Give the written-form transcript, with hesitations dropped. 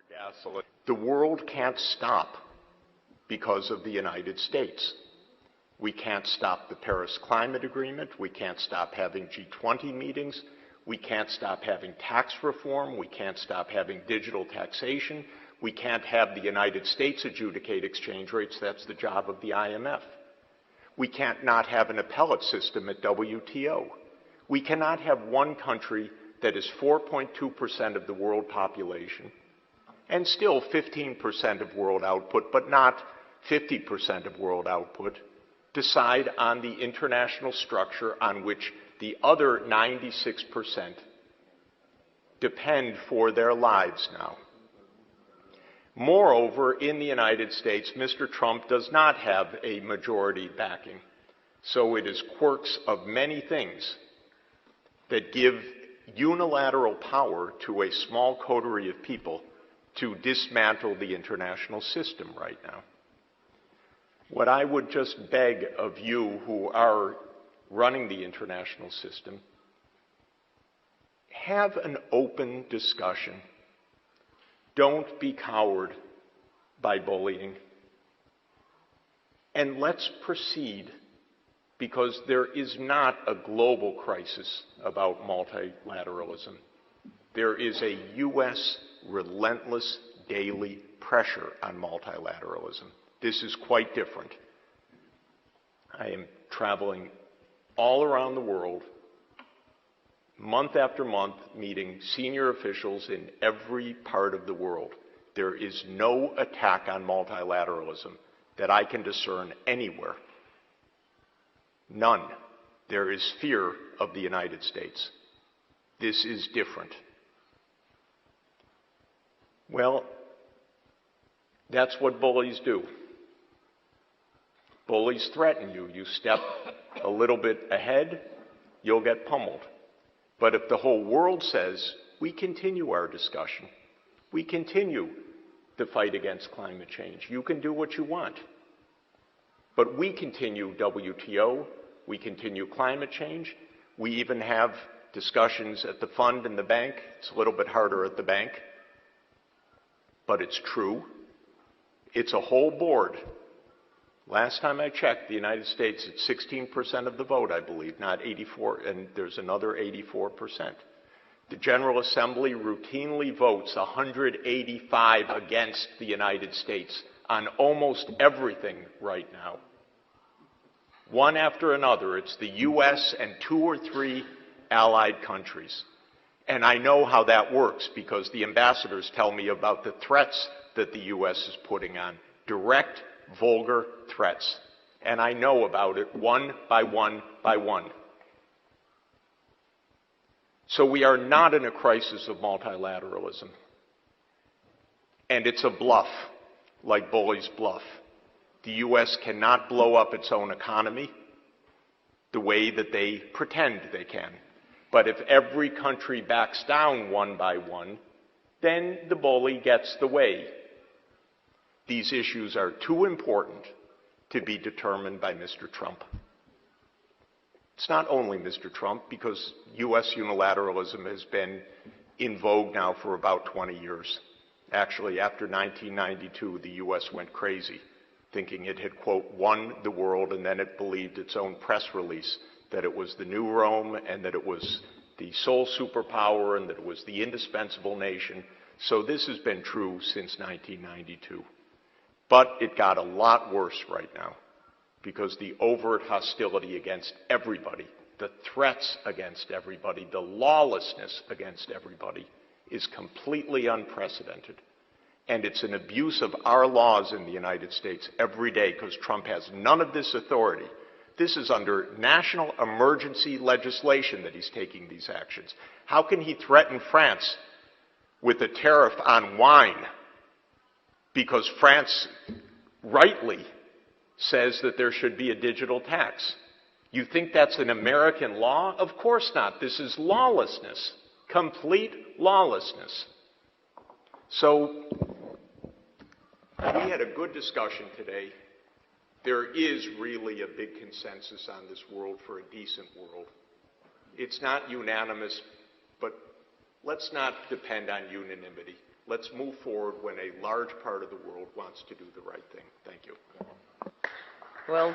Gasoline. The world can't stop because of the United States. We can't stop the Paris Climate Agreement. We can't stop having G20 meetings. We can't stop having tax reform. We can't stop having digital taxation. We can't have the United States adjudicate exchange rates. That's the job of the IMF. We can't not have an appellate system at WTO. We cannot have one country that is 4.2% of the world population and still 15% of world output, but not 50% of world output, decide on the international structure on which the other 96% depend for their lives now. Moreover, in the United States, Mr. Trump does not have a majority backing. So it is quirks of many things that give unilateral power to a small coterie of people to dismantle the international system right now. What I would just beg of you who are running the international system, have an open discussion. Don't be cowed by bullying. And let's proceed, because there is not a global crisis about multilateralism. There is a U.S. relentless daily pressure on multilateralism. This is quite different. I am traveling all around the world, month after month, meeting senior officials in every part of the world. There is no attack on multilateralism that I can discern anywhere. None. There is fear of the United States. This is different. Well, that's what bullies do. Bullies threaten you. You step a little bit ahead, you'll get pummeled. But if the whole world says, we continue our discussion, we continue the fight against climate change, you can do what you want. But we continue WTO, we continue climate change, we even have discussions at the fund and the bank. It's a little bit harder at the bank, but it's true. It's a whole board. Last time I checked, the United States, it's 16% of the vote, I believe, not 84, and there's another 84%. The General Assembly routinely votes 185 against the United States on almost everything right now. One after another, it's the U.S. and 2 or 3 allied countries. And I know how that works because the ambassadors tell me about the threats that the U.S. is putting on. Direct, vulgar threats. And I know about it one by one by one. So we are not in a crisis of multilateralism. And it's a bluff, like bullies bluff. The U.S. cannot blow up its own economy the way that they pretend they can. But if every country backs down one by one, then the bully gets the way. These issues are too important to be determined by Mr. Trump. It's not only Mr. Trump, because U.S. unilateralism has been in vogue now for about 20 years. Actually, after 1992, the U.S. went crazy, thinking it had, quote, won the world, and then it believed its own press release that it was the new Rome and that it was the sole superpower and that it was the indispensable nation. So this has been true since 1992. But it got a lot worse right now because the overt hostility against everybody, the threats against everybody, the lawlessness against everybody is completely unprecedented. And it's an abuse of our laws in the United States every day because Trump has none of this authority. This is under national emergency legislation that he's taking these actions. How can he threaten France with a tariff on wine? Because France rightly says that there should be a digital tax. You think that's an American law? Of course not. This is lawlessness, complete lawlessness. So we had a good discussion today. There is really a big consensus on this world for a decent world. It's not unanimous, but let's not depend on unanimity. Let's move forward when a large part of the world wants to do the right thing. Thank you. Well,